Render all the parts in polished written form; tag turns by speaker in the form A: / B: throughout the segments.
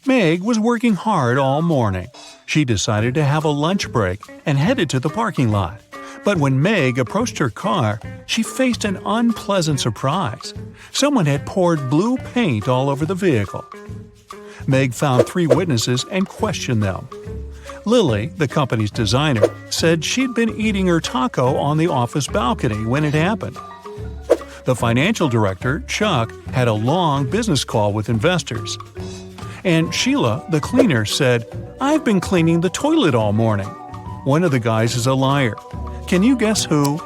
A: Meg was working hard all morning. She decided to have a lunch break and headed to the parking lot. But when Meg approached her car, she faced an unpleasant surprise. Someone had poured blue paint all over the vehicle. Meg found 3 witnesses and questioned them. Lily, the company's designer, said she'd been eating her taco on the office balcony when it happened. The financial director, Chuck, had a long business call with investors. And Sheila, the cleaner, said, "I've been cleaning the toilet all morning." One of the guys is a liar. Can you guess who?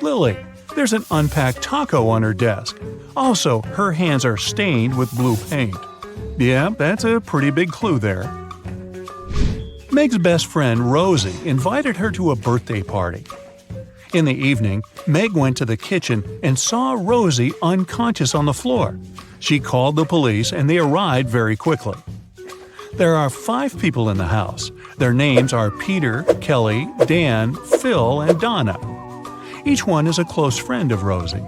A: Lily. There's an unpacked taco on her desk. Also, her hands are stained with blue paint. Yeah, that's a pretty big clue there. Meg's best friend, Rosie, invited her to a birthday party. In the evening, Meg went to the kitchen and saw Rosie unconscious on the floor. She called the police and they arrived very quickly. There are 5 people in the house. Their names are Peter, Kelly, Dan, Phil, and Donna. Each one is a close friend of Rosie.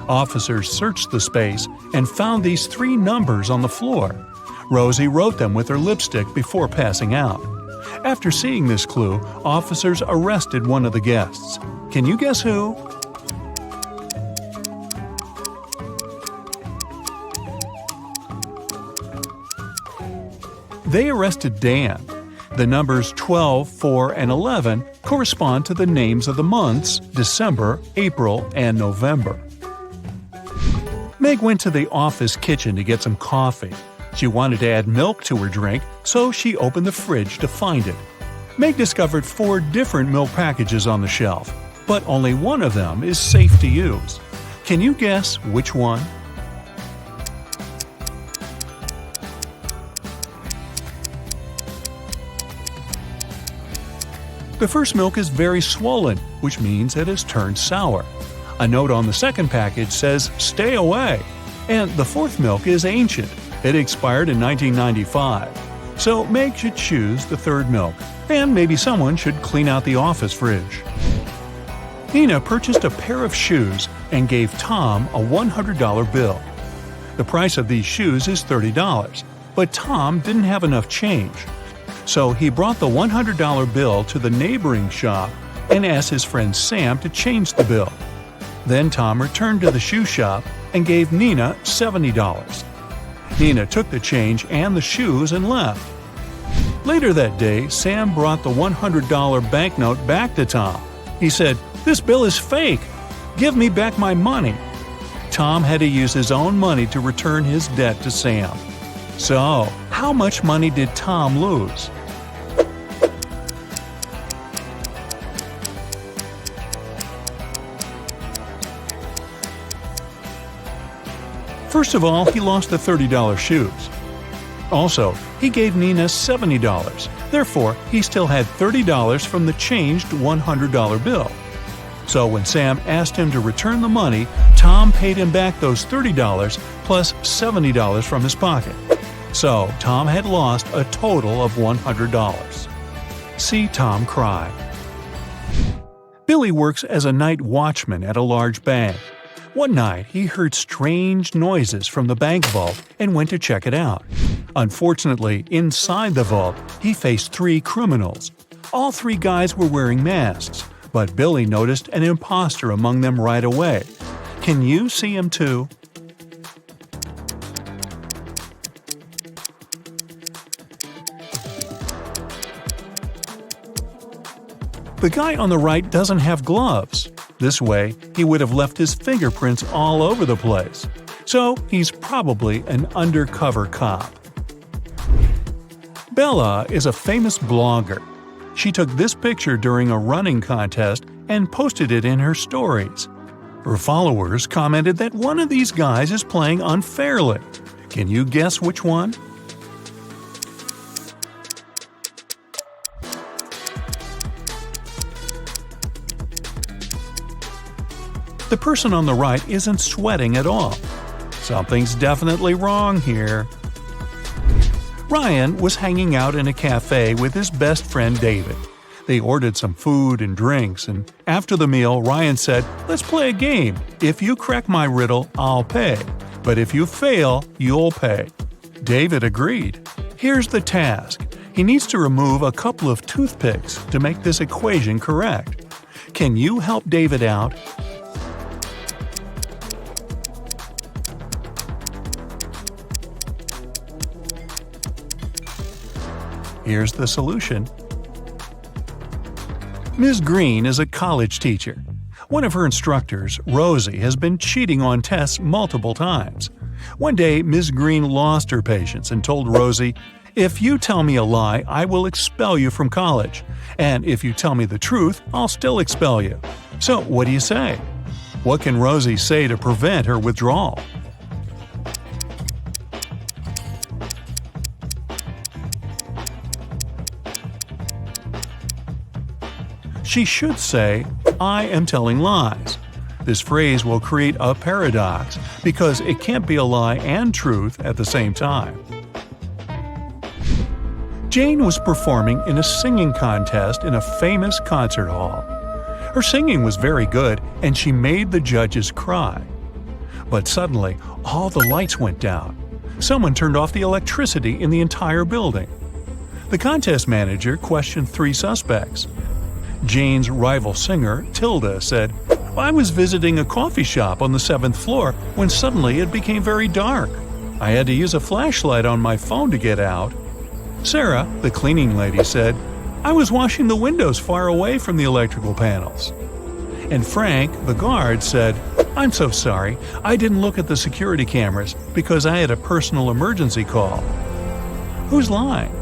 A: Officers searched the space and found these 3 numbers on the floor. Rosie wrote them with her lipstick before passing out. After seeing this clue, officers arrested one of the guests. Can you guess who? They arrested Dan. The numbers 12, 4, and 11 correspond to the names of the months December, April, and November. Meg went to the office kitchen to get some coffee. She wanted to add milk to her drink, so she opened the fridge to find it. Meg discovered 4 different milk packages on the shelf, but only one of them is safe to use. Can you guess which one? The first milk is very swollen, which means it has turned sour. A note on the second package says, "Stay away." And the 4th milk is ancient. It expired in 1995. So Meg should choose the 3rd milk, and maybe someone should clean out the office fridge. Nina purchased a pair of shoes and gave Tom a $100 bill. The price of these shoes is $30, but Tom didn't have enough change. So he brought the $100 bill to the neighboring shop and asked his friend Sam to change the bill. Then Tom returned to the shoe shop and gave Nina $70. Nina took the change and the shoes and left. Later that day, Sam brought the $100 banknote back to Tom. He said, "This bill is fake. Give me back my money." Tom had to use his own money to return his debt to Sam. So, how much money did Tom lose? First of all, he lost the $30 shoes. Also, he gave Nina $70. Therefore, he still had $30 from the changed $100 bill. So when Sam asked him to return the money, Tom paid him back those $30 plus $70 from his pocket. So Tom had lost a total of $100. See Tom cry. Billy works as a night watchman at a large bank. One night, he heard strange noises from the bank vault and went to check it out. Unfortunately, inside the vault, he faced 3 criminals. All 3 guys were wearing masks, but Billy noticed an imposter among them right away. Can you see him too? The guy on the right doesn't have gloves. This way, he would have left his fingerprints all over the place. So he's probably an undercover cop. Bella is a famous blogger. She took this picture during a running contest and posted it in her stories. Her followers commented that one of these guys is playing unfairly. Can you guess which one? The person on the right isn't sweating at all. Something's definitely wrong here. Ryan was hanging out in a cafe with his best friend David. They ordered some food and drinks, and after the meal, Ryan said, "Let's play a game. If you crack my riddle, I'll pay. But if you fail, you'll pay." David agreed. Here's the task. He needs to remove a couple of toothpicks to make this equation correct. Can you help David out? Here's the solution. Ms. Green is a college teacher. One of her instructors, Rosie, has been cheating on tests multiple times. One day, Ms. Green lost her patience and told Rosie, "If you tell me a lie, I will expel you from college. And if you tell me the truth, I'll still expel you." So, what do you say? What can Rosie say to prevent her withdrawal? She should say, "I am telling lies." This phrase will create a paradox because it can't be a lie and truth at the same time. Jane was performing in a singing contest in a famous concert hall. Her singing was very good and she made the judges cry. But suddenly, all the lights went down. Someone turned off the electricity in the entire building. The contest manager questioned 3 suspects. Jane's rival singer, Tilda, said, "I was visiting a coffee shop on the 7th floor when suddenly it became very dark. I had to use a flashlight on my phone to get out." Sarah, the cleaning lady, said, "I was washing the windows far away from the electrical panels." And Frank, the guard, said, "I'm so sorry, I didn't look at the security cameras because I had a personal emergency call." Who's lying?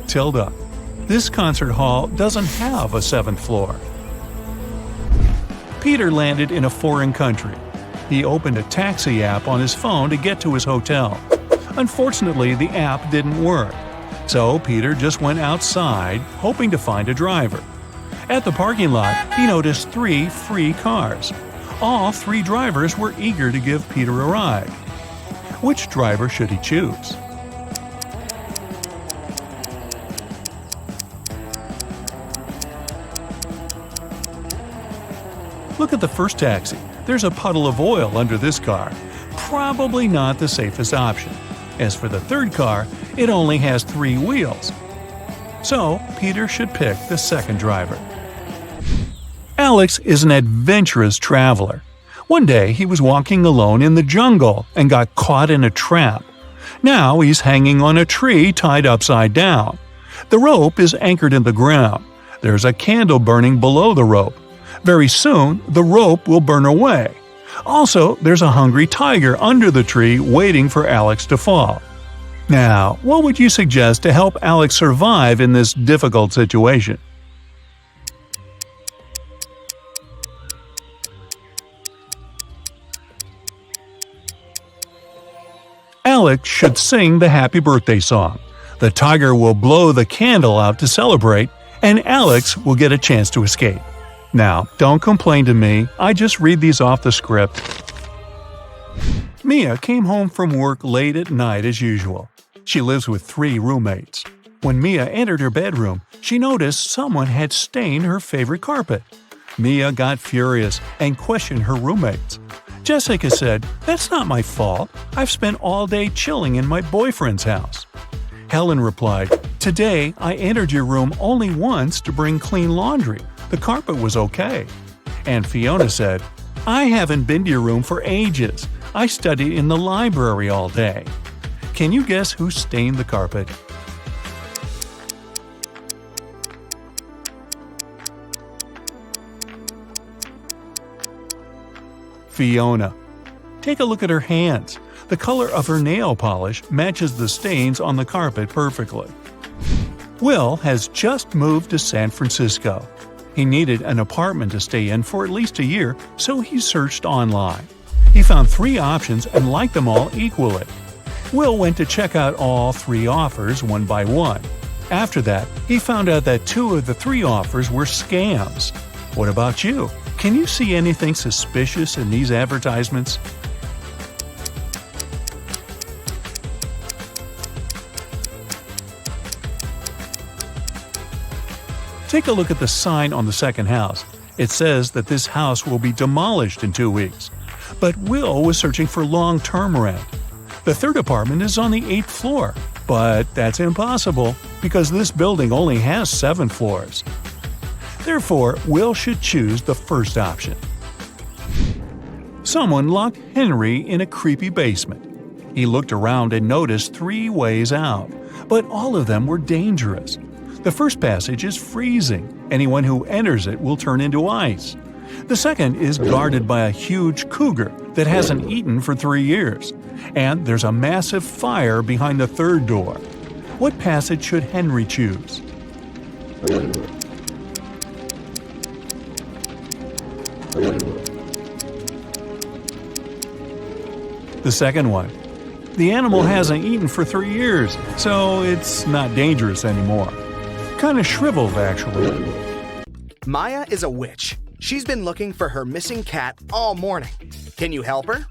A: Tilda. This concert hall doesn't have a 7th floor. Peter landed in a foreign country. He opened a taxi app on his phone to get to his hotel. Unfortunately, the app didn't work. So Peter just went outside, hoping to find a driver. At the parking lot, he noticed 3 free cars. All 3 drivers were eager to give Peter a ride. Which driver should he choose? Look at the first taxi. There's a puddle of oil under this car. Probably not the safest option. As for the third car, it only has 3 wheels. So, Peter should pick the second driver. Alex is an adventurous traveler. One day, he was walking alone in the jungle and got caught in a trap. Now he's hanging on a tree tied upside down. The rope is anchored in the ground. There's a candle burning below the rope. Very soon, the rope will burn away. Also, there's a hungry tiger under the tree waiting for Alex to fall. Now, what would you suggest to help Alex survive in this difficult situation? Alex should sing the happy birthday song. The tiger will blow the candle out to celebrate, and Alex will get a chance to escape. Now, don't complain to me, I just read these off the script. Mia came home from work late at night as usual. She lives with 3 roommates. When Mia entered her bedroom, she noticed someone had stained her favorite carpet. Mia got furious and questioned her roommates. Jessica said, "That's not my fault. I've spent all day chilling in my boyfriend's house." Helen replied, "Today I entered your room only once to bring clean laundry. The carpet was okay." And Fiona said, "I haven't been to your room for ages. I studied in the library all day." Can you guess who stained the carpet? Fiona. Take a look at her hands. The color of her nail polish matches the stains on the carpet perfectly. Will has just moved to San Francisco. He needed an apartment to stay in for at least a year, so he searched online. He found 3 options and liked them all equally. Will went to check out all 3 offers one by one. After that, he found out that 2 of the 3 offers were scams. What about you? Can you see anything suspicious in these advertisements? Take a look at the sign on the second house. It says that this house will be demolished in 2 weeks. But Will was searching for long-term rent. The third apartment is on the 8th floor, but that's impossible because this building only has 7 floors. Therefore, Will should choose the first option. Someone locked Henry in a creepy basement. He looked around and noticed 3 ways out, but all of them were dangerous. The first passage is freezing. Anyone who enters it will turn into ice. The second is guarded by a huge cougar that hasn't eaten for 3 years. And there's a massive fire behind the third door. What passage should Henry choose? The second one. The animal hasn't eaten for 3 years, so it's not dangerous anymore. Kind of shriveled, actually.
B: Maya is a witch. She's been looking for her missing cat all morning. Can you help her?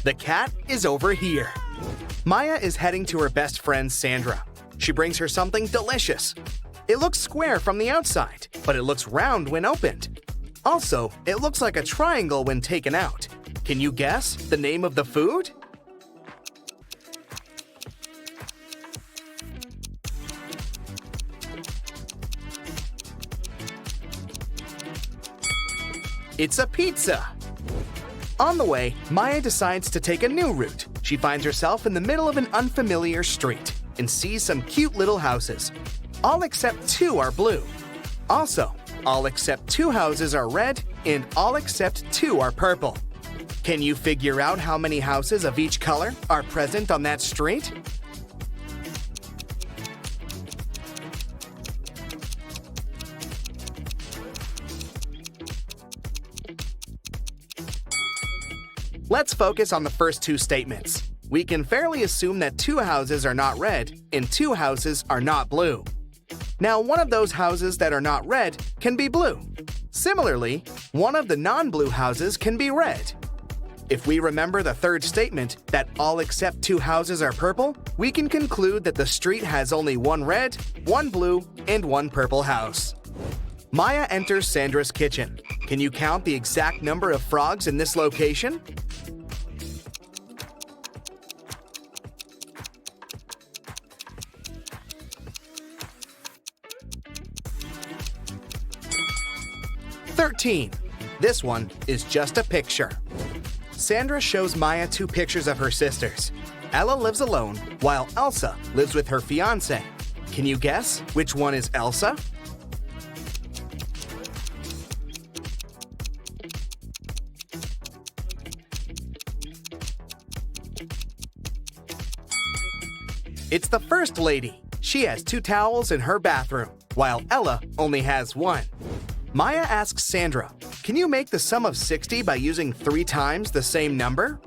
B: The cat is over here. Maya is heading to her best friend Sandra. She brings her something delicious. It looks square from the outside, but it looks round when opened. Also, it looks like a triangle when taken out. Can you guess the name of the food? It's a pizza. On the way, Maya decides to take a new route. She finds herself in the middle of an unfamiliar street and sees some cute little houses. All except 2 are blue. Also, all except 2 houses are red and all except 2 are purple. Can you figure out how many houses of each color are present on that street? Let's focus on the first 2 statements. We can fairly assume that 2 houses are not red and 2 houses are not blue. Now, one of those houses that are not red can be blue. Similarly, one of the non-blue houses can be red. If we remember the third statement, that all except 2 houses are purple, we can conclude that the street has only 1 red, 1 blue, and 1 purple house. Maya enters Sandra's kitchen. Can you count the exact number of frogs in this location? "13. This one is just a picture. Sandra shows Maya 2 pictures of her sisters. Ella lives alone, while Elsa lives with her fiancé. Can you guess which one is Elsa? It's the first lady. She has 2 towels in her bathroom, while Ella only has 1. Maya asks Sandra, can you make the sum of 60 by using 3 times the same number?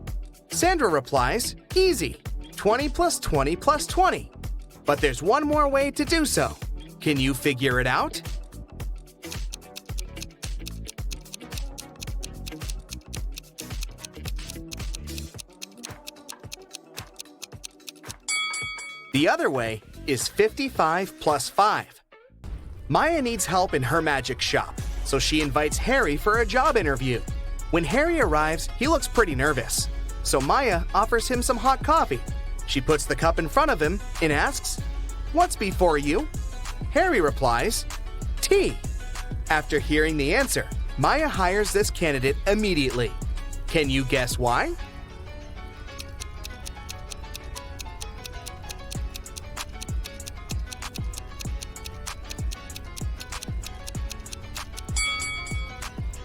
B: Sandra replies, easy, 20 plus 20 plus 20. But there's one more way to do so. Can you figure it out? The other way is 55 plus 5. Maya needs help in her magic shop, so she invites Harry for a job interview. When Harry arrives, he looks pretty nervous, so Maya offers him some hot coffee. She puts the cup in front of him and asks, "What's before you?" Harry replies, "Tea." After hearing the answer, Maya hires this candidate immediately. Can you guess why?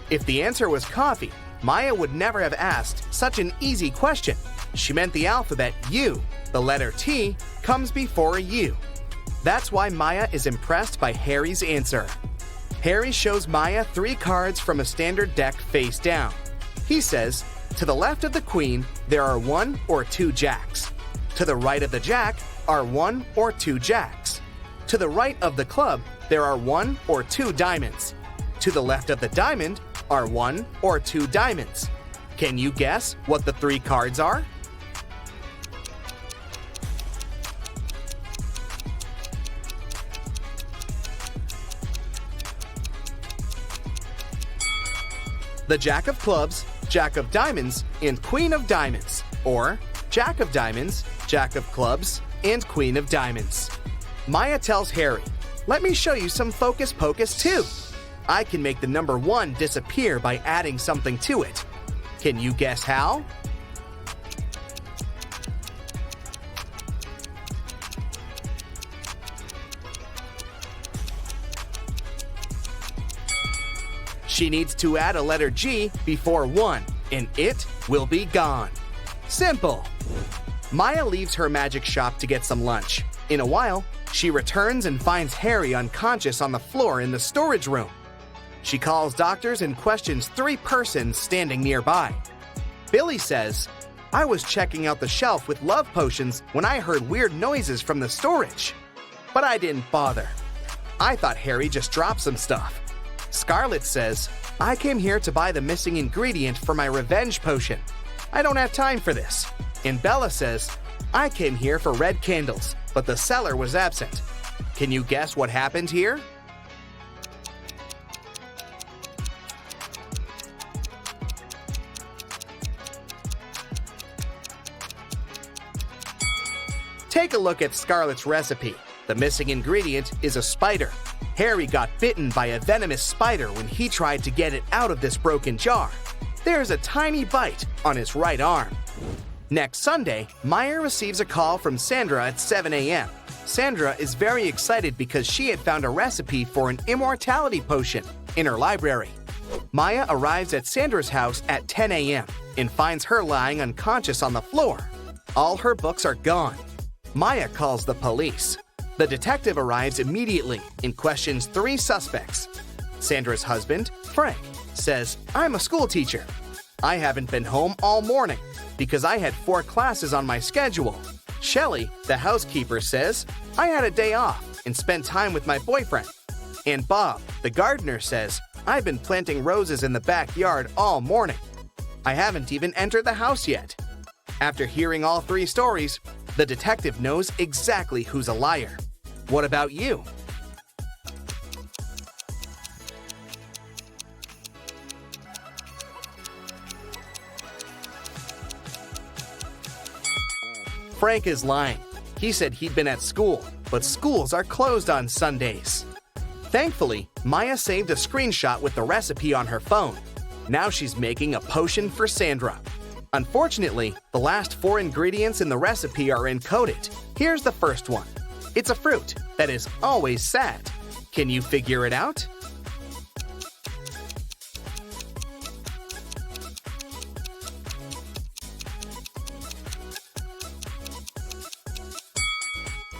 B: If the answer was coffee, Maya would never have asked such an easy question. She meant the alphabet U, the letter T, comes before a U. That's why Maya is impressed by Harry's answer. Harry shows Maya 3 cards from a standard deck face down. He says, to the left of the queen, there are 1 or 2 jacks. To the right of the jack are 1 or 2 jacks. To the right of the club, there are 1 or 2 diamonds. To the left of the diamond are 1 or 2 diamonds. Can you guess what the 3 cards are? The Jack of Clubs, Jack of Diamonds, and Queen of Diamonds, or Jack of Diamonds, Jack of Clubs, and Queen of Diamonds. Maya tells Harry, "Let me show you some focus pocus too. I can make the number 1 disappear by adding something to it. Can you guess how?" She needs to add a letter G before 1, and it will be gone. Simple. Maya leaves her magic shop to get some lunch. In a while, she returns and finds Harry unconscious on the floor in the storage room. She calls doctors and questions 3 persons standing nearby. Billy says, "I was checking out the shelf with love potions when I heard weird noises from the storage. But I didn't bother. I thought Harry just dropped some stuff." Scarlet says, "I came here to buy the missing ingredient for my revenge potion. I don't have time for this." And Bella says, "I came here for red candles, but the seller was absent." Can you guess what happened here? Take a look at Scarlet's recipe. The missing ingredient is a spider. Harry got bitten by a venomous spider when he tried to get it out of this broken jar. There's a tiny bite on his right arm. Next Sunday, Maya receives a call from Sandra at 7 a.m. Sandra is very excited because she had found a recipe for an immortality potion in her library. Maya arrives at Sandra's house at 10 a.m. and finds her lying unconscious on the floor. All her books are gone. Maya calls the police. The detective arrives immediately and questions 3 suspects. Sandra's husband, Frank, says, "I'm a school teacher. I haven't been home all morning because I had 4 classes on my schedule." Shelley, the housekeeper, says, "I had a day off and spent time with my boyfriend." And Bob, the gardener, says, "I've been planting roses in the backyard all morning. I haven't even entered the house yet." After hearing all 3 stories, the detective knows exactly who's a liar. What about you? Frank is lying. He said he'd been at school, but schools are closed on Sundays. Thankfully, Maya saved a screenshot with the recipe on her phone. Now she's making a potion for Sandra. Unfortunately, the last 4 ingredients in the recipe are encoded. Here's the first one. It's a fruit that is always sad. Can you figure it out?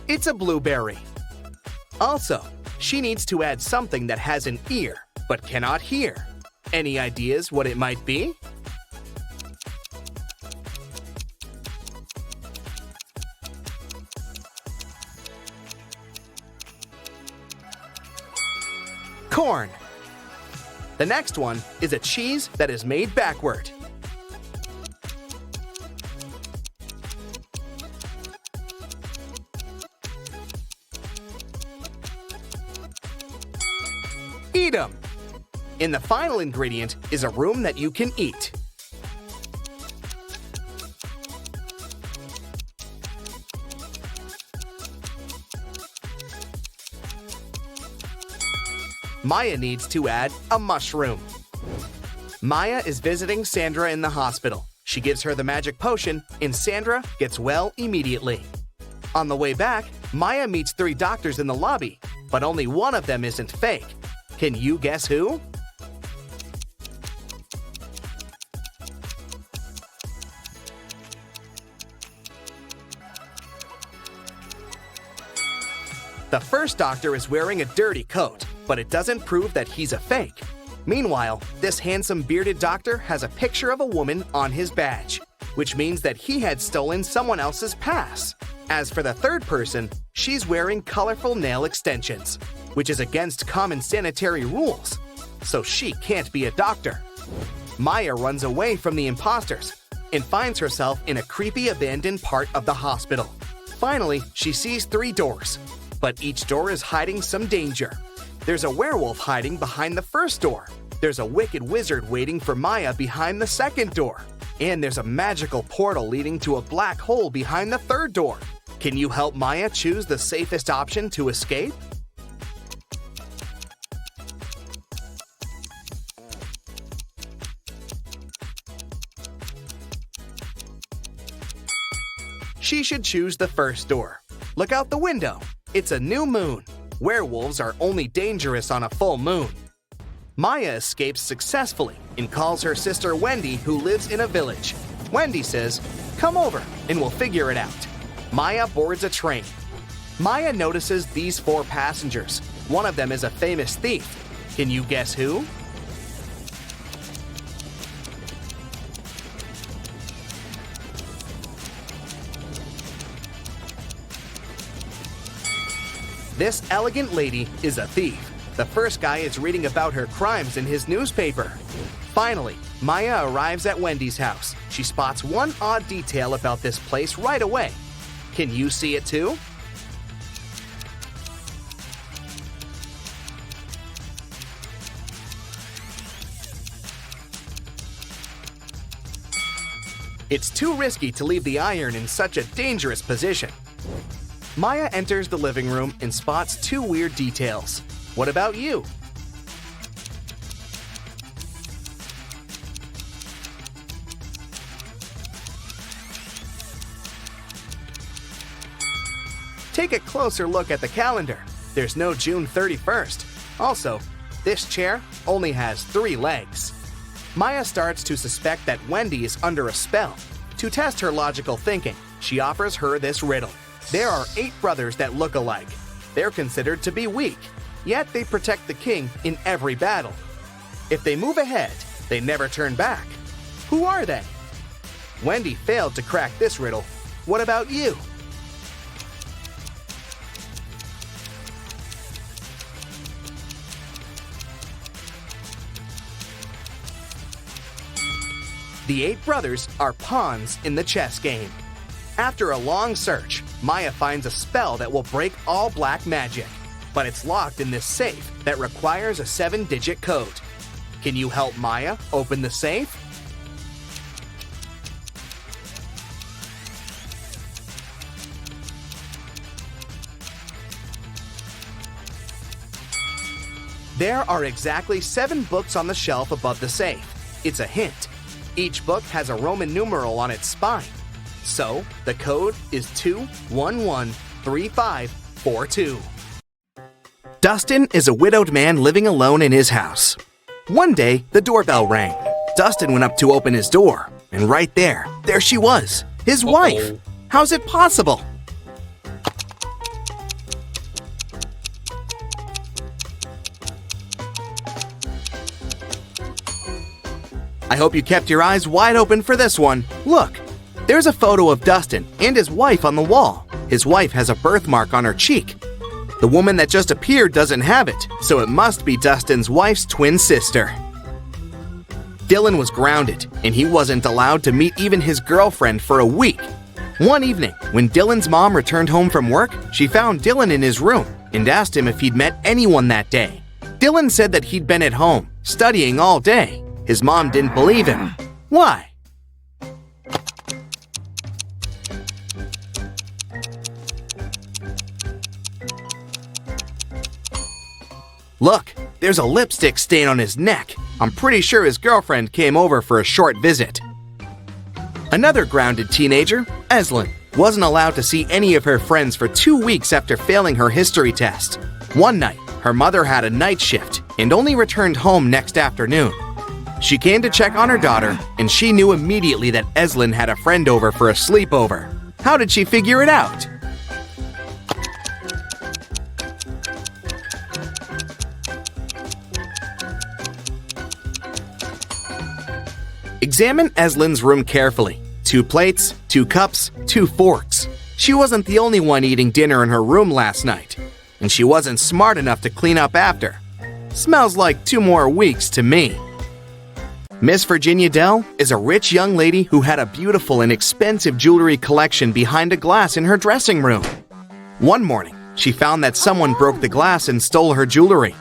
B: It's a blueberry. Also, she needs to add something that has an ear but cannot hear. Any ideas what it might be? Corn. The next one is a cheese that is made backward. Eat 'em. And the final ingredient is a room that you can eat. Maya needs to add a mushroom. Maya is visiting Sandra in the hospital. She gives her the magic potion, and Sandra gets well immediately. On the way back, Maya meets 3 doctors in the lobby, but only one of them isn't fake. Can you guess who? The first doctor is wearing a dirty coat, but it doesn't prove that he's a fake. Meanwhile, this handsome bearded doctor has a picture of a woman on his badge, which means that he had stolen someone else's pass. As for the third person, she's wearing colorful nail extensions, which is against common sanitary rules, so she can't be a doctor. Maya runs away from the imposters and finds herself in a creepy abandoned part of the hospital. Finally, she sees 3 doors, but each door is hiding some danger. There's a werewolf hiding behind the first door. There's a wicked wizard waiting for Maya behind the second door. And there's a magical portal leading to a black hole behind the third door. Can you help Maya choose the safest option to escape? She should choose the first door. Look out the window. It's a new moon. Werewolves are only dangerous on a full moon. Maya escapes successfully and calls her sister Wendy, who lives in a village. Wendy says, "Come over and we'll figure it out." Maya boards a train. Maya notices these 4 passengers. One of them is a famous thief. Can you guess who? This elegant lady is a thief. The first guy is reading about her crimes in his newspaper. Finally, Maya arrives at Wendy's house. She spots one odd detail about this place right away. Can you see it too? It's too risky to leave the iron in such a dangerous position. Maya enters the living room and spots 2 weird details. What about you? Take a closer look at the calendar. There's no June 31st. Also, this chair only has 3 legs. Maya starts to suspect that Wendy is under a spell. To test her logical thinking, she offers her this riddle. There are 8 brothers that look alike. They're considered to be weak, yet they protect the king in every battle. If they move ahead, they never turn back. Who are they? Wendy failed to crack this riddle. What about you? The 8 brothers are pawns in the chess game. After a long search, Maya finds a spell that will break all black magic, but it's locked in this safe that requires a 7-digit code. Can you help Maya open the safe? There are exactly 7 books on the shelf above the safe. It's a hint. Each book has a Roman numeral on its spine. So, the code is 2113542. Dustin is a widowed man living alone in his house. One day, the doorbell rang. Dustin went up to open his door, and right there she was, his wife. How's it possible? I hope you kept your eyes wide open for this one. Look, there's a photo of Dustin and his wife on the wall. His wife has a birthmark on her cheek. The woman that just appeared doesn't have it, so it must be Dustin's wife's twin sister. Dylan was grounded, and he wasn't allowed to meet even his girlfriend for a week. One evening, when Dylan's mom returned home from work, she found Dylan in his room and asked him if he'd met anyone that day. Dylan said that he'd been at home, studying all day. His mom didn't believe him. Why? Look, there's a lipstick stain on his neck. I'm pretty sure his girlfriend came over for a short visit. Another grounded teenager, Eslyn, wasn't allowed to see any of her friends for 2 weeks after failing her history test. One night, her mother had a night shift and only returned home next afternoon. She came to check on her daughter, and she knew immediately that Eslyn had a friend over for a sleepover. How did she figure it out? Examine Eslyn's room carefully. 2 plates, 2 cups, 2 forks. She wasn't the only one eating dinner in her room last night, and she wasn't smart enough to clean up after. Smells like 2 more weeks to me. Miss Virginia Dell is a rich young lady who had a beautiful and expensive jewelry collection behind a glass in her dressing room. One morning, she found that someone broke the glass and stole her jewelry.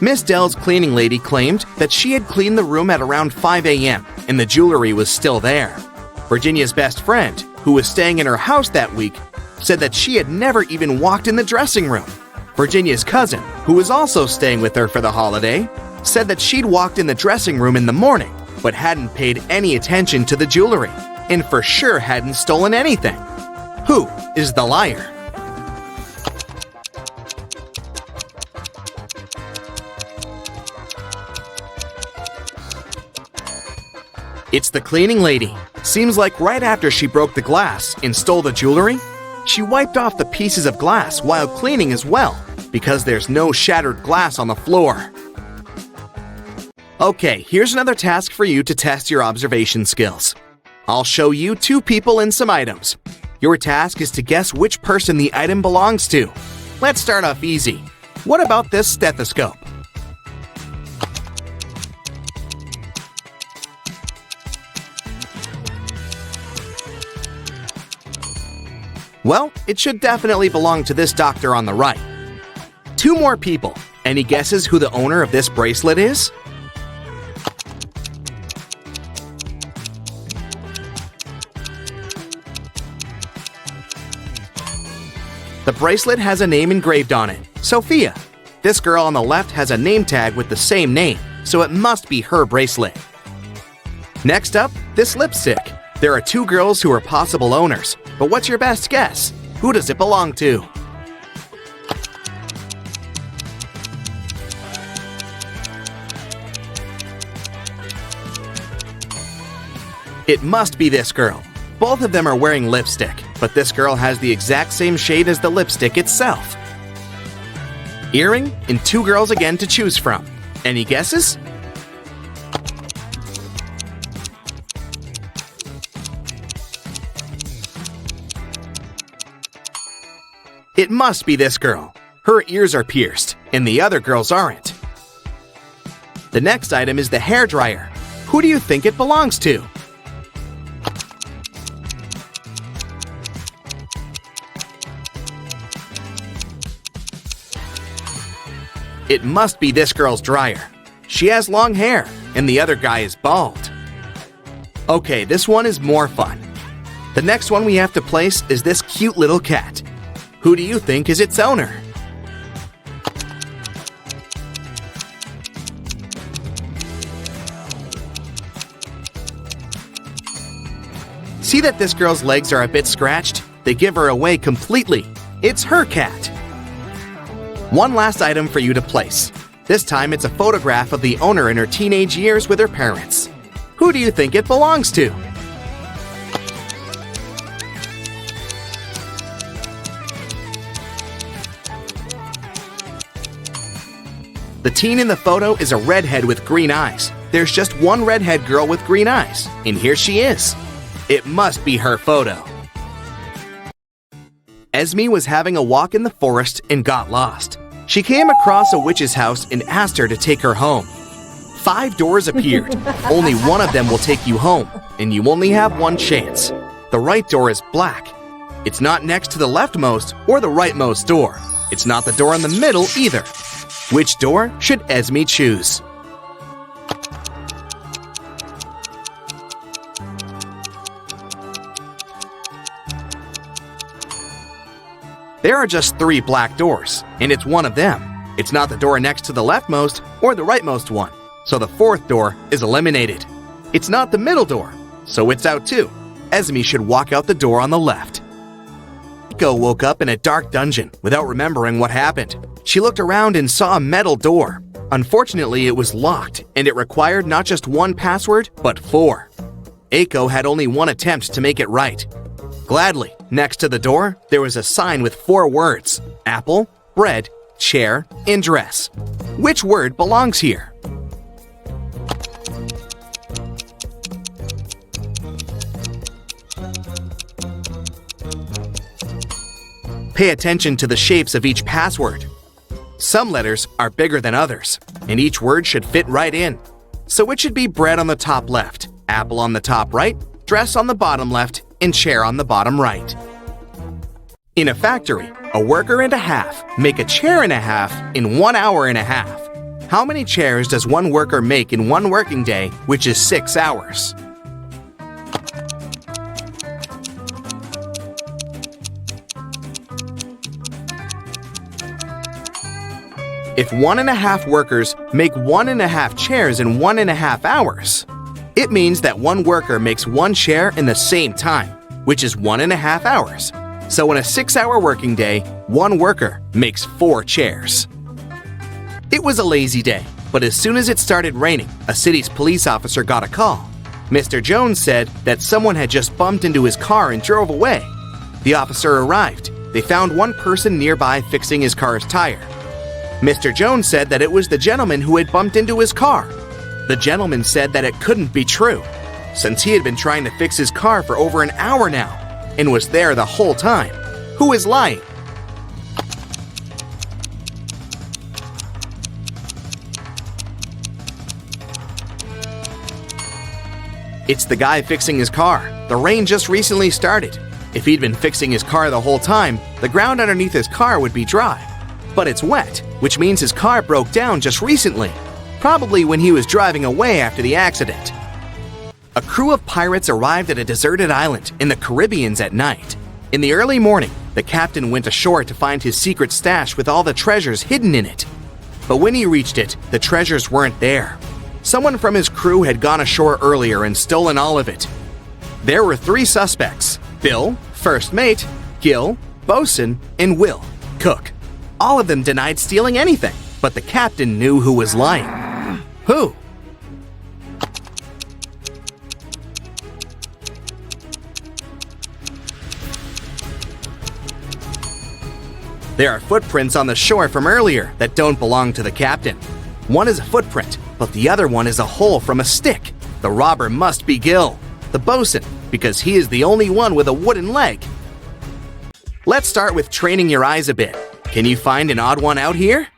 B: Miss Dell's cleaning lady claimed that she had cleaned the room at around 5 a.m. and the jewelry was still there. Virginia's best friend, who was staying in her house that week, said that she had never even walked in the dressing room. Virginia's cousin, who was also staying with her for the holiday, said that she'd walked in the dressing room in the morning but hadn't paid any attention to the jewelry and for sure hadn't stolen anything. Who is the liar? It's the cleaning lady. Seems like right after she broke the glass and stole the jewelry, she wiped off the pieces of glass while cleaning as well, because there's no shattered glass on the floor. Okay, here's another task for you to test your observation skills. I'll show you two people and some items. Your task is to guess which person the item belongs to. Let's start off easy. What about this stethoscope? Well, it should definitely belong to this doctor on the right. Two more people. Any guesses who the owner of this bracelet is? The bracelet has a name engraved on it, Sophia. This girl on the left has a name tag with the same name, so it must be her bracelet. Next up, this lipstick. There are two girls who are possible owners, but what's your best guess? Who does it belong to? It must be this girl. Both of them are wearing lipstick, but this girl has the exact same shade as the lipstick itself. Earring and two girls again to choose from. Any guesses? It must be this girl. Her ears are pierced, and the other girls aren't. The next item is the hairdryer. Who do you think it belongs to? It must be this girl's dryer. She has long hair, and the other guy is bald. Okay, this one is more fun. The next one we have to place is this cute little cat. Who do you think is its owner? See that this girl's legs are a bit scratched? They give her away completely. It's her cat. One last item for you to place. This time it's a photograph of the owner in her teenage years with her parents. Who do you think it belongs to? The teen in the photo is a redhead with green eyes. There's just one redhead girl with green eyes, and here she is. It must be her photo. Esme was having a walk in the forest and got lost. She came across a witch's house and asked her to take her home. 5 doors appeared. Only one of them will take you home, and you only have one chance. The right door is black. It's not next to the leftmost or the rightmost door. It's not the door in the middle either. Which door should Esme choose? There are just 3 black doors, and it's one of them. It's not the door next to the leftmost or the rightmost one, so the 4th door is eliminated. It's not the middle door, so it's out too. Esme should walk out the door on the left. Eiko woke up in a dark dungeon without remembering what happened. She looked around and saw a metal door. Unfortunately, it was locked, and it required not just 1 password, but 4. Eiko had only 1 attempt to make it right. Gladly, next to the door, there was a sign with 4 words: apple, bread, chair, and dress. Which word belongs here? Pay attention to the shapes of each password. Some letters are bigger than others, and each word should fit right in. So it should be bread on the top left, apple on the top right, dress on the bottom left, and chair on the bottom right. In a factory, a worker and a half make a chair and a half in 1 hour and a half. How many chairs does one worker make in one working day, which is 6 hours? If 1.5 workers make 1.5 chairs in 1.5 hours, it means that one worker makes one chair in the same time, which is 1.5 hours. So in a 6-hour working day, one worker makes 4 chairs. It was a lazy day, but as soon as it started raining, a city's police officer got a call. Mr. Jones said that someone had just bumped into his car and drove away. The officer arrived. They found one person nearby fixing his car's tire. Mr. Jones said that it was the gentleman who had bumped into his car. The gentleman said that it couldn't be true, since he had been trying to fix his car for over an hour now and was there the whole time. Who is lying? It's the guy fixing his car. The rain just recently started. If he'd been fixing his car the whole time, the ground underneath his car would be dry. But it's wet, which means his car broke down just recently, probably when he was driving away after the accident. A crew of pirates arrived at a deserted island in the Caribbean at night. In the early morning, the captain went ashore to find his secret stash with all the treasures hidden in it. But when he reached it, the treasures weren't there. Someone from his crew had gone ashore earlier and stolen all of it. There were 3 suspects: Bill, first mate, Gil, bosun, and Will, cook. All of them denied stealing anything, but the captain knew who was lying. Who? There are footprints on the shore from earlier that don't belong to the captain. One is a footprint, but the other one is a hole from a stick. The robber must be Gil, the bosun, because he is the only one with a wooden leg. Let's start with training your eyes a bit. Can you find an odd one out here?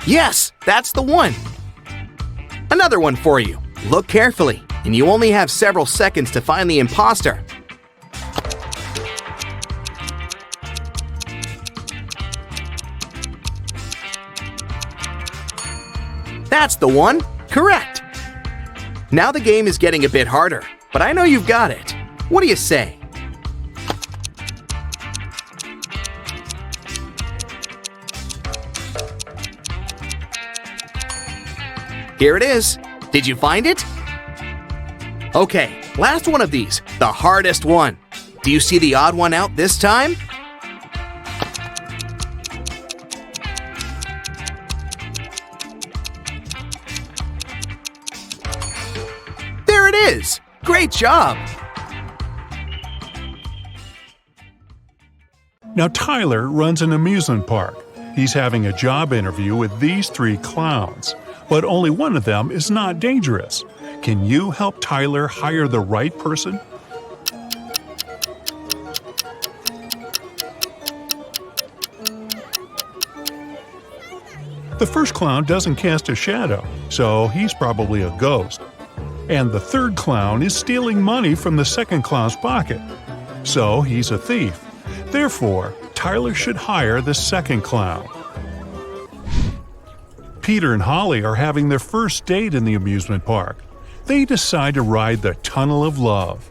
B: Yes, that's the one. Another one for you. Look carefully, and you only have several seconds to find the imposter. That's the one. Correct. Now the game is getting a bit harder, but I know you've got it. What do you say? Here it is. Did you find it? Okay, last one of these, the hardest one. Do you see the odd one out this time? There it is! Great job!
A: Now Tyler runs an amusement park. He's having a job interview with these 3 clowns, but only one of them is not dangerous. Can you help Tyler hire the right person? The first clown doesn't cast a shadow, so he's probably a ghost. And the third clown is stealing money from the second clown's pocket, so he's a thief. Therefore, Tyler should hire the second clown. Peter and Holly are having their first date in the amusement park. They decide to ride the Tunnel of Love.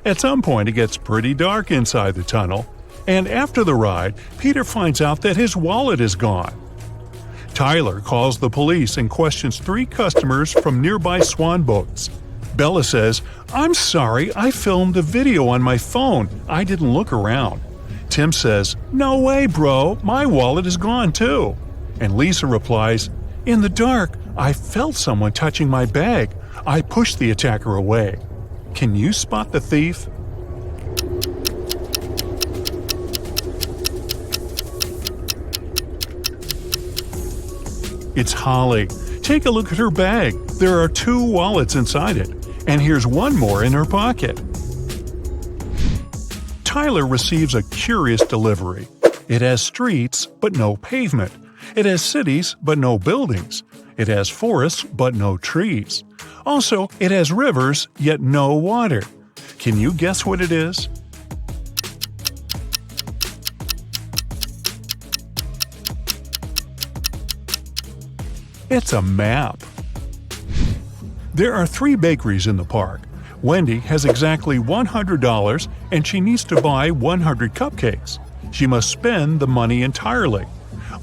A: At some point, it gets pretty dark inside the tunnel, and after the ride, Peter finds out that his wallet is gone. Tyler calls the police and questions 3 customers from nearby swan boats. Bella says, "I'm sorry, I filmed a video on my phone. I didn't look around." Tim says, "No way, bro, my wallet is gone too." And Lisa replies, "In the dark, I felt someone touching my bag. I pushed the attacker away. Can you spot the thief?" It's Holly. Take a look at her bag. There are 2 wallets inside it, and here's one more in her pocket. Tyler receives a curious delivery. It has streets, but no pavement. It has cities, but no buildings. It has forests, but no trees. Also, it has rivers, yet no water. Can you guess what it is? It's a map. There are 3 bakeries in the park. Wendy has exactly $100 and she needs to buy 100 cupcakes. She must spend the money entirely.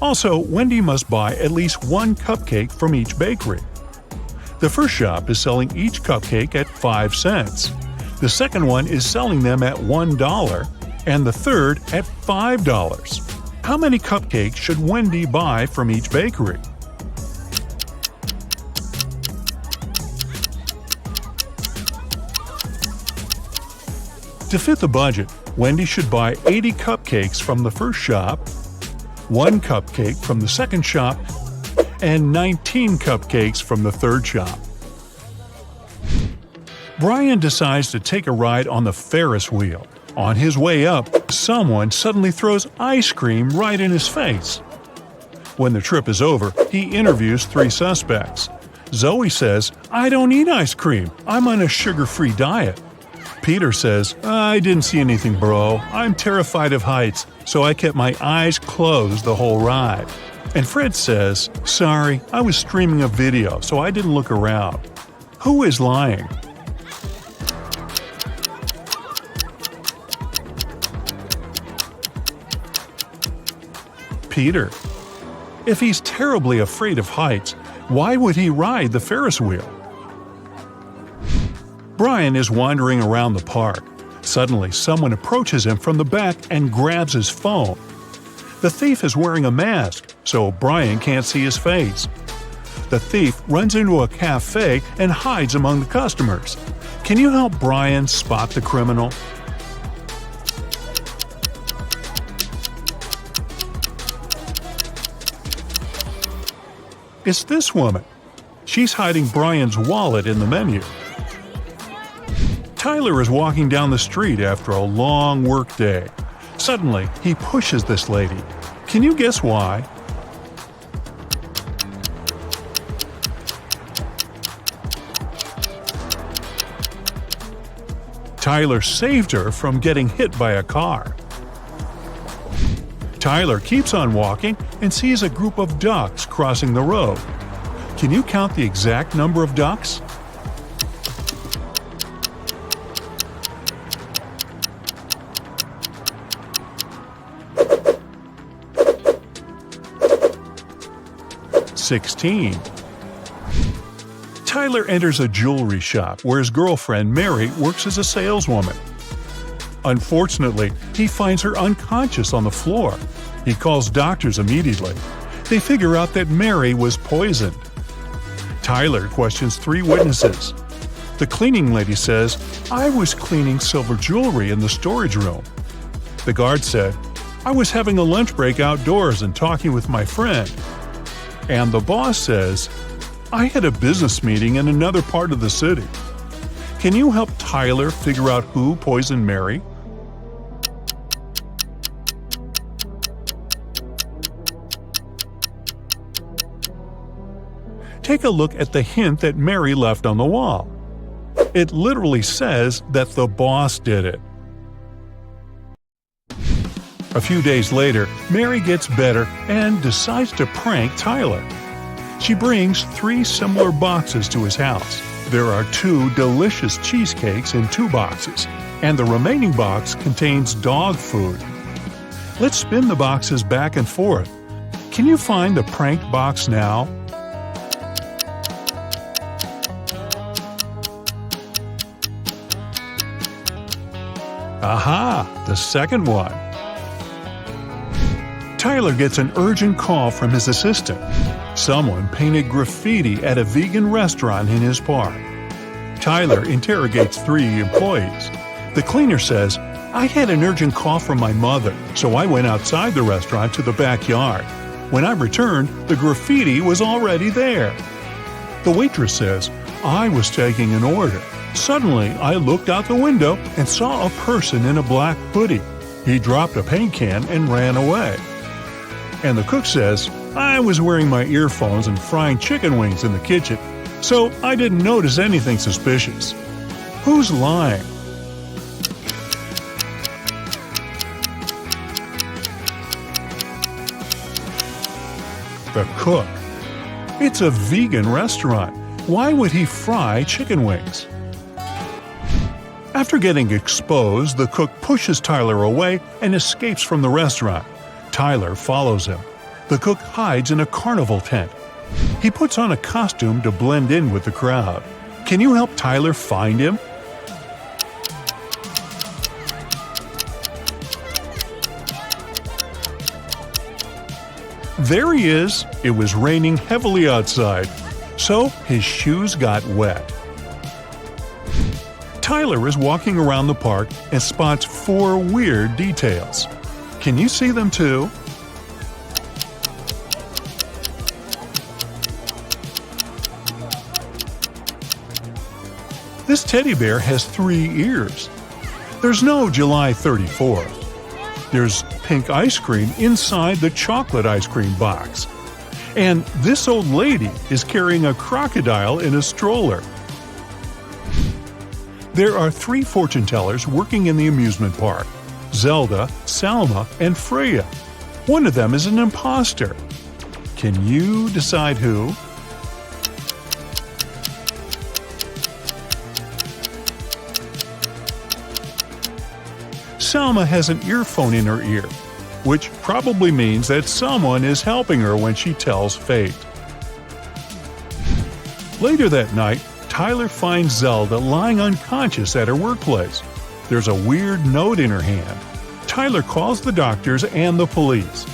A: Also, Wendy must buy at least 1 cupcake from each bakery. The first shop is selling each cupcake at 5 cents. The second one is selling them at $1, and the third at $5. How many cupcakes should Wendy buy from each bakery? To fit the budget, Wendy should buy 80 cupcakes from the first shop, 1 cupcake from the second shop, and 19 cupcakes from the third shop. Brian decides to take a ride on the Ferris wheel. On his way up, someone suddenly throws ice cream right in his face. When the trip is over, he interviews 3 suspects. Zoe says, "I don't eat ice cream. I'm on a sugar-free diet." Peter says, "I didn't see anything, bro. I'm terrified of heights, so I kept my eyes closed the whole ride." And Fred says, "Sorry, I was streaming a video, so I didn't look around." Who is lying? Peter. If he's terribly afraid of heights, why would he ride the Ferris wheel? Brian is wandering around the park. Suddenly, someone approaches him from the back and grabs his phone. The thief is wearing a mask, so Brian can't see his face. The thief runs into a cafe and hides among the customers. Can you help Brian spot the criminal? It's this woman. She's hiding Brian's wallet in the menu. Tyler is walking down the street after a long work day. Suddenly, he pushes this lady. Can you guess why? Tyler saved her from getting hit by a car. Tyler keeps on walking and sees a group of ducks crossing the road. Can you count the exact number of ducks? $16. Tyler enters a jewelry shop where his girlfriend Mary works as a saleswoman. Unfortunately, he finds her unconscious on the floor. He calls doctors immediately. They figure out that Mary was poisoned. Tyler questions 3 witnesses. The cleaning lady says, "I was cleaning silver jewelry in the storage room." The guard said, "I was having a lunch break outdoors and talking with my friend." And the boss says, "I had a business meeting in another part of the city." Can you help Tyler figure out who poisoned Mary? Take a look at the hint that Mary left on the wall. It literally says that the boss did it. A few days later, Mary gets better and decides to prank Tyler. She brings 3 similar boxes to his house. There are 2 delicious cheesecakes in 2 boxes, and the remaining box contains dog food. Let's spin the boxes back and forth. Can you find the pranked box now? Aha! The second one. Tyler gets an urgent call from his assistant. Someone painted graffiti at a vegan restaurant in his park. Tyler interrogates 3 employees. The cleaner says, "I had an urgent call from my mother, so I went outside the restaurant to the backyard. When I returned, the graffiti was already there." The waitress says, "I was taking an order. Suddenly, I looked out the window and saw a person in a black hoodie. He dropped a paint can and ran away. And the cook says, I was wearing my earphones and frying chicken wings in the kitchen, so I didn't notice anything suspicious. Who's lying? The cook. It's a vegan restaurant. Why would he fry chicken wings? After getting exposed, the cook pushes Tyler away and escapes from the restaurant. Tyler follows him. The cook hides in a carnival tent. He puts on a costume to blend in with the crowd. Can you help Tyler find him? There he is. It was raining heavily outside, so his shoes got wet. Tyler is walking around the park and spots 4 weird details. Can you see them too? This teddy bear has 3 ears. There's no July 34th. There's pink ice cream inside the chocolate ice cream box. And this old lady is carrying a crocodile in a stroller. There are 3 fortune tellers working in the amusement park: Zelda, Salma, and Freya. One of them is an imposter. Can you decide who? Salma has an earphone in her ear, which probably means that someone is helping her when she tells fate. Later that night, Tyler finds Zelda lying unconscious at her workplace. There's a weird note in her hand. Tyler calls the doctors and the police.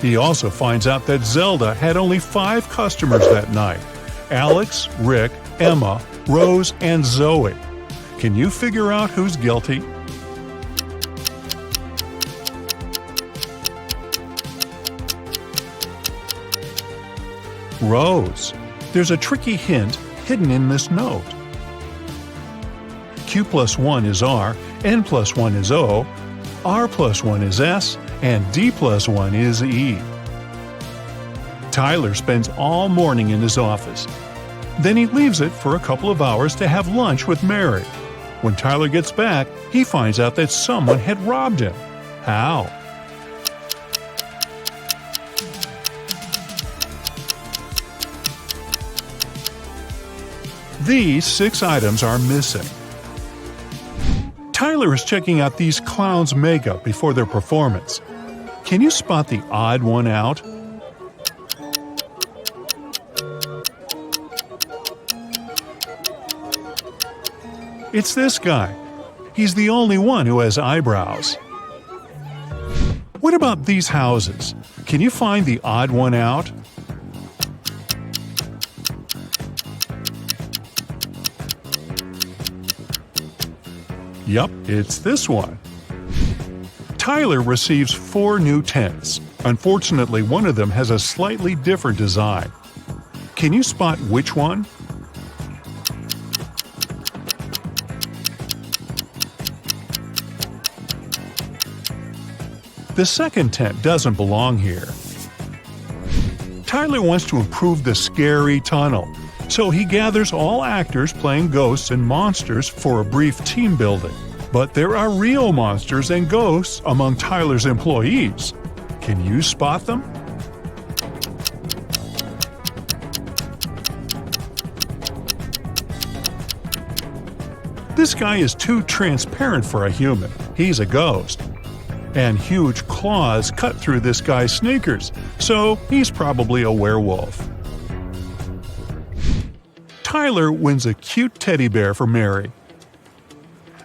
A: He also finds out that Zelda had only 5 customers that night: Alex, Rick, Emma, Rose, and Zoe. Can you figure out who's guilty? Rose. There's a tricky hint hidden in this note. Q plus 1 is R, N plus 1 is O, R plus 1 is S, and D plus 1 is E. Tyler spends all morning in his office. Then he leaves it for a couple of hours to have lunch with Mary. When Tyler gets back, he finds out that someone had robbed him. How? These 6 items are missing. Tyler is checking out these clowns' makeup before their performance. Can you spot the odd one out? It's this guy. He's the only one who has eyebrows. What about these houses? Can you find the odd one out? Yup, it's this one. Tyler receives 4 new tents. Unfortunately, one of them has a slightly different design. Can you spot which one? The second tent doesn't belong here. Tyler wants to improve the scary tunnel, so he gathers all actors playing ghosts and monsters for a brief team building. But there are real monsters and ghosts among Tyler's employees. Can you spot them? This guy is too transparent for a human. He's a ghost. And huge claws cut through this guy's sneakers, so he's probably a werewolf. Tyler wins a cute teddy bear for Mary.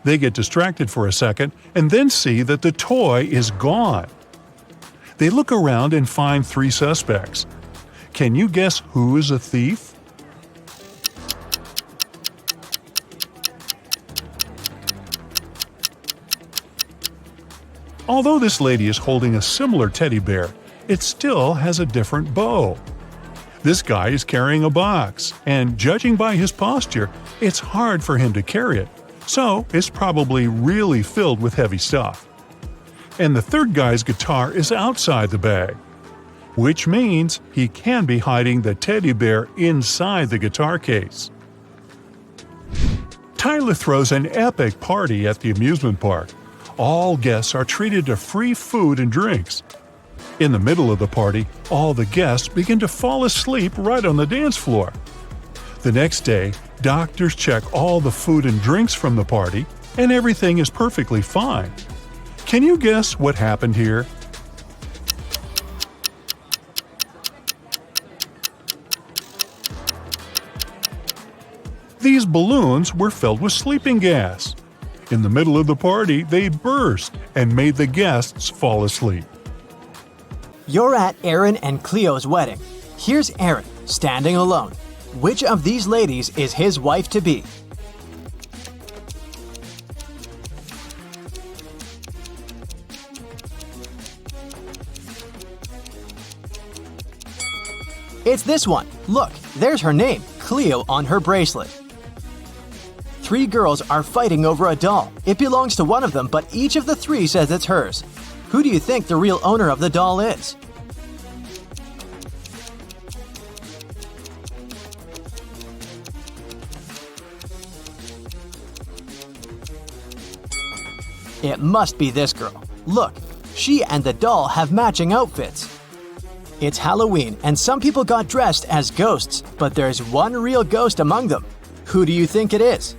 A: They get distracted for a second and then see that the toy is gone. They look around and find 3 suspects. Can you guess who is a thief? Although this lady is holding a similar teddy bear, it still has a different bow. This guy is carrying a box, and judging by his posture, it's hard for him to carry it, so it's probably really filled with heavy stuff. And the third guy's guitar is outside the bag, which means he can be hiding the teddy bear inside the guitar case. Tyler throws an epic party at the amusement park. All guests are treated to free food and drinks. In the middle of the party, all the guests begin to fall asleep right on the dance floor. The next day, doctors check all the food and drinks from the party, and everything is perfectly fine. Can you guess what happened here? These balloons were filled with sleeping gas. In the middle of the party, they burst and made the guests fall asleep.
C: You're at Aaron and Cleo's wedding. Here's Aaron, standing alone. Which of these ladies is his wife-to-be? It's this one. Look, there's her name, Cleo, on her bracelet. 3 girls are fighting over a doll. It belongs to one of them, but each of the 3 says it's hers. Who do you think the real owner of the doll is? It must be this girl. Look, she and the doll have matching outfits. It's Halloween, and some people got dressed as ghosts, but there's one real ghost among them. Who do you think it is?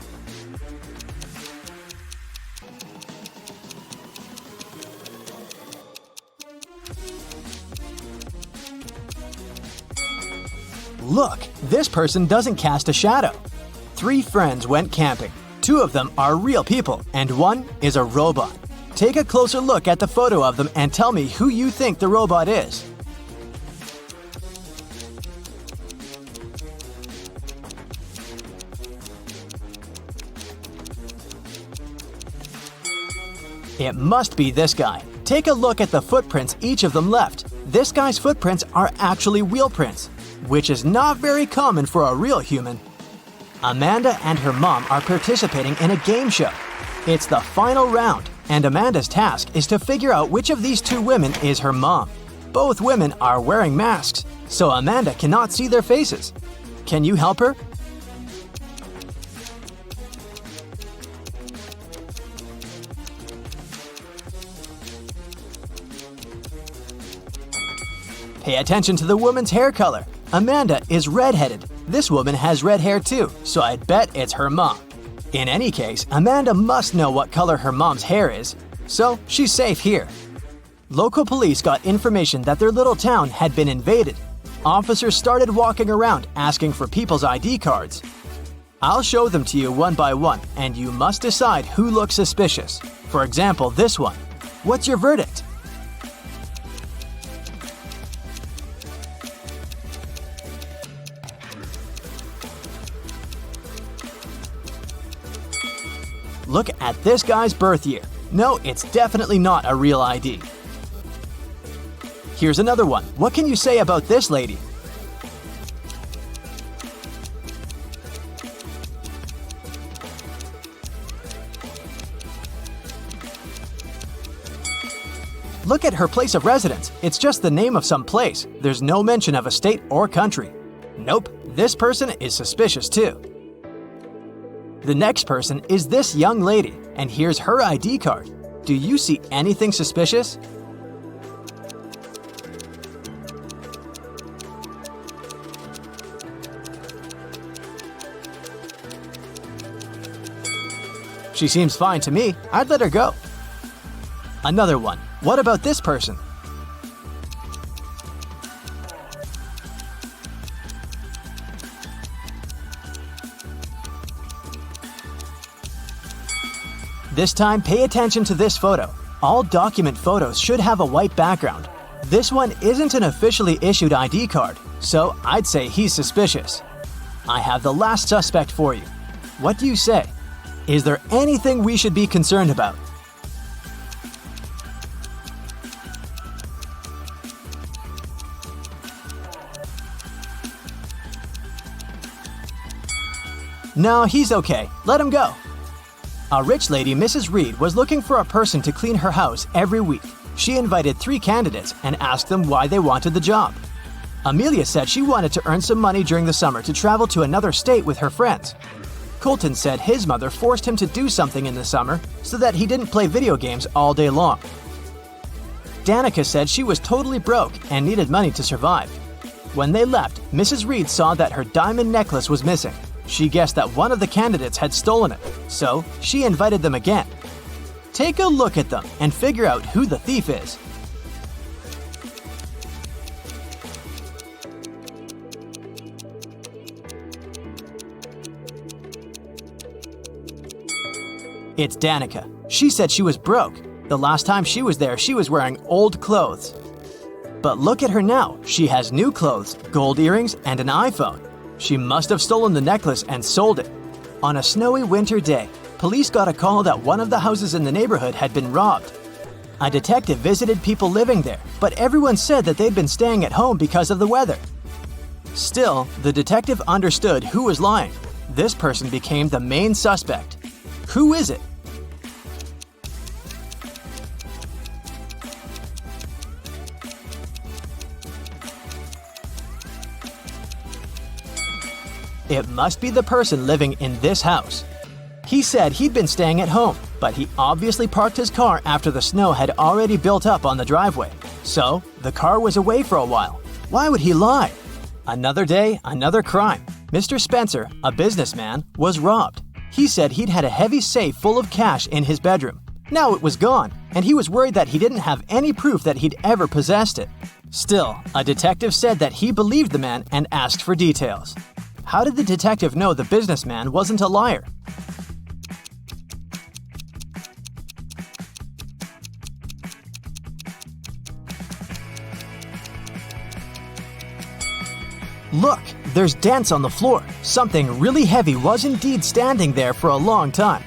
C: Look, this person doesn't cast a shadow. 3 friends went camping. 2 of them are real people, and 1 is a robot. Take a closer look at the photo of them and tell me who you think the robot is. It must be this guy. Take a look at the footprints each of them left. This guy's footprints are actually wheel prints, which is not very common for a real human. Amanda and her mom are participating in a game show. It's the final round, and Amanda's task is to figure out which of these 2 women is her mom. Both women are wearing masks, so Amanda cannot see their faces. Can you help her? Pay attention to the woman's hair color. Amanda is redheaded. This woman has red hair too, so I'd bet it's her mom. In any case, Amanda must know what color her mom's hair is, so she's safe here. Local police got information that their little town had been invaded. Officers started walking around asking for people's ID cards. I'll show them to you one by one, and you must decide who looks suspicious. For example, this one. What's your verdict? Look at this guy's birth year. No, it's definitely not a real ID. Here's another one. What can you say about this lady? Look at her place of residence. It's just the name of some place. There's no mention of a state or country. Nope, this person is suspicious too. The next person is this young lady, and here's her ID card. Do you see anything suspicious? She seems fine to me. I'd let her go. Another one. What about this person? This time, pay attention to this photo. All document photos should have a white background. This one isn't an officially issued ID card, so I'd say he's suspicious. I have the last suspect for you. What do you say? Is there anything we should be concerned about? "No, he's okay. Let him go." A rich lady, Mrs. Reed, was looking for a person to clean her house every week. She invited 3 candidates and asked them why they wanted the job. Amelia said she wanted to earn some money during the summer to travel to another state with her friends. Colton said his mother forced him to do something in the summer so that he didn't play video games all day long. Danica said she was totally broke and needed money to survive. When they left, Mrs. Reed saw that her diamond necklace was missing. She guessed that one of the candidates had stolen it, so she invited them again. Take a look at them and figure out who the thief is. It's Danica. She said she was broke. The last time she was there, she was wearing old clothes. But look at her now. She has new clothes, gold earrings, and an iPhone. She must have stolen the necklace and sold it. On a snowy winter day, police got a call that one of the houses in the neighborhood had been robbed. A detective visited people living there, but everyone said that they'd been staying at home because of the weather. Still, the detective understood who was lying. This person became the main suspect. Who is it? It must be the person living in this house. He said he'd been staying at home, but he obviously parked his car after the snow had already built up on the driveway. So, the car was away for a while. Why would he lie? Another day, another crime. Mr. Spencer, a businessman, was robbed. He said he'd had a heavy safe full of cash in his bedroom. Now it was gone, and he was worried that he didn't have any proof that he'd ever possessed it. Still, a detective said that he believed the man and asked for details. How did the detective know the businessman wasn't a liar? Look, there's dents on the floor. Something really heavy was indeed standing there for a long time.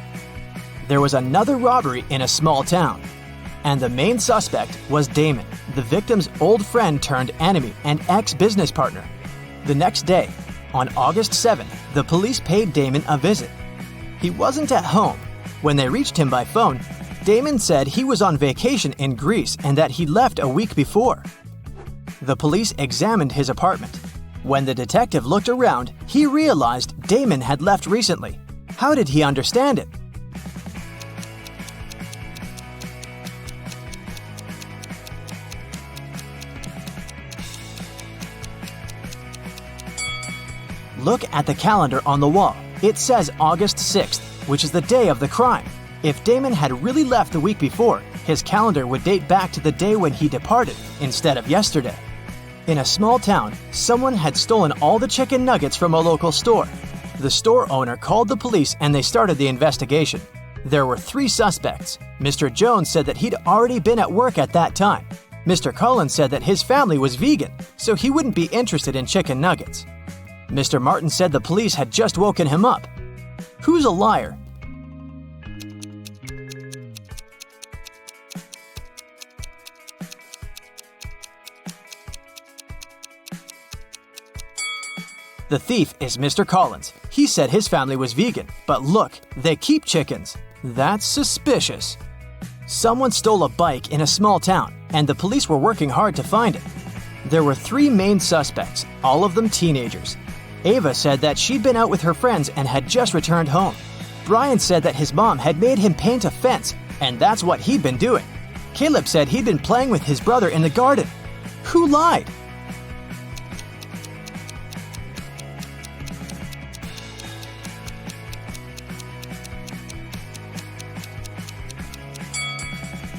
C: There was another robbery in a small town. And the main suspect was Damon, the victim's old friend turned enemy and ex-business partner. The next day, on August 7th, the police paid Damon a visit. He wasn't at home. When they reached him by phone, Damon said he was on vacation in Greece and that he left a week before. The police examined his apartment. When the detective looked around, he realized Damon had left recently. How did he understand it? Look at the calendar on the wall. It says August 6th, which is the day of the crime. If Damon had really left the week before, his calendar would date back to the day when he departed, instead of yesterday. In a small town, someone had stolen all the chicken nuggets from a local store. The store owner called the police and they started the investigation. There were 3 suspects. Mr. Jones said that he'd already been at work at that time. Mr. Collins said that his family was vegan, so he wouldn't be interested in chicken nuggets. Mr. Martin said the police had just woken him up. Who's a liar? The thief is Mr. Collins. He said his family was vegan, but look, they keep chickens. That's suspicious. Someone stole a bike in a small town, and the police were working hard to find it. There were 3 main suspects, all of them teenagers. Ava said that she'd been out with her friends and had just returned home. Brian said that his mom had made him paint a fence, and that's what he'd been doing. Caleb said he'd been playing with his brother in the garden. Who lied?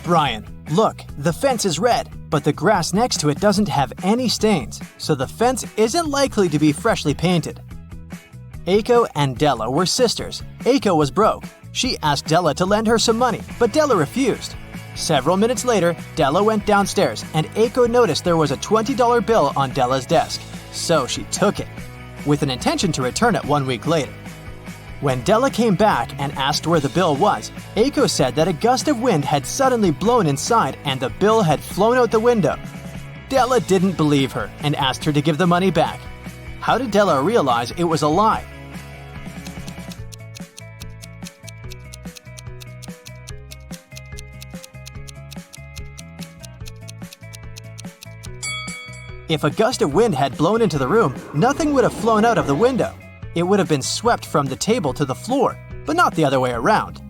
C: Brian, look, the fence is red, but the grass next to it doesn't have any stains, so the fence isn't likely to be freshly painted. Aiko and Della were sisters. Aiko was broke. She asked Della to lend her some money, but Della refused. Several minutes later, Della went downstairs and Aiko noticed there was a $20 bill on Della's desk, so she took it, with an intention to return it 1 week later. When Della came back and asked where the bill was, Aiko said that a gust of wind had suddenly blown inside and the bill had flown out the window. Della didn't believe her and asked her to give the money back. How did Della realize it was a lie? If a gust of wind had blown into the room, nothing would have flown out of the window. It would have been swept from the table to the floor, but not the other way around.